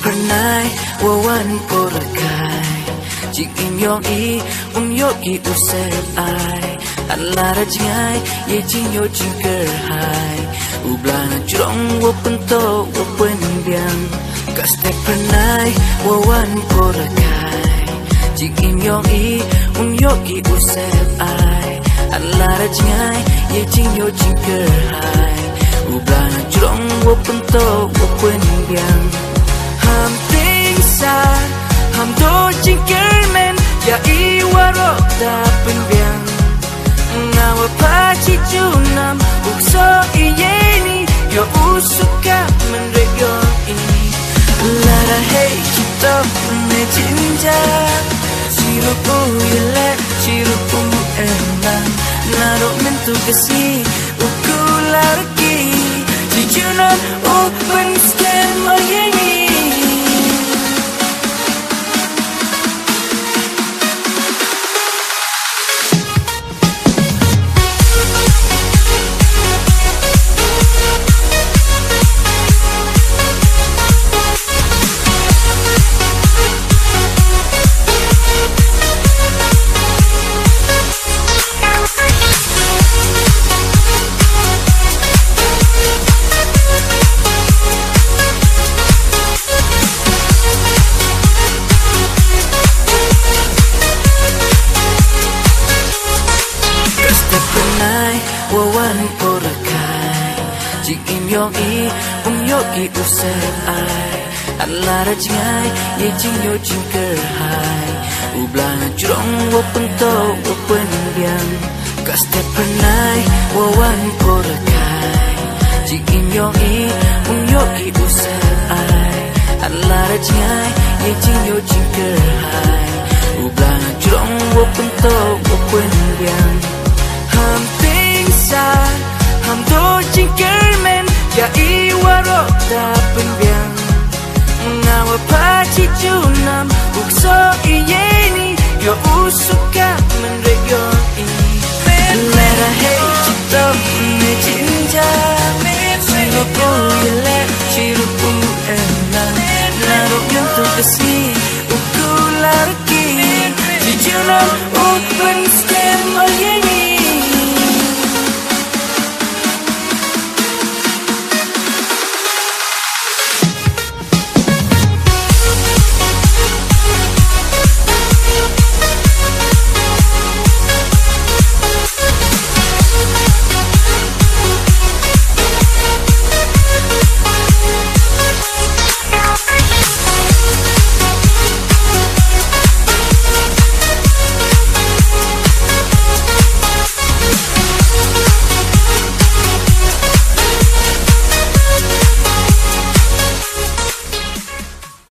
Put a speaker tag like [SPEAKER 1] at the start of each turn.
[SPEAKER 1] Phyrnai wawan porakai Jing im yong I yo I usep ai An la ra jingai ye jing yo jing ker hai Ublan jurong wo pento wo pen biang Kaste Phyrnai wawan porakai Jing im yong I yo I usep ai An la ra jingai ye jing yo jing ker hai Ublan jurong wo pento wo pen biang Ham ting sa ham do jing ker men ya I warok da pen biang Ngawa pachi junam ukso iyeni yo usuka menrek yo ini Lara hey kita ne jinja Sirupu yele sirupu elang Naro mentu kesi uku larki Jijunan open scan mayeni wawan porakai Jing im yong I yo I usep ai An la ra jingai ye jing yo jing ker hai Ublan jurong wo pento wo pen biang Kaste Phyrnai wawan porakai Jing im yong I yo I usep ai An la ra jingai ye jing yo jing ker hai Ublan jurong wo pento wo pen biang Ham ting sa ham do jing ker men ya I warok da pen biang Ngawa pachi junam ukso iyeni yo usuka menrek yo ini Lera hey kita ne jinja Sirupu yele sirupu elang Narok yang tu kesi uku larki Jijunan open skin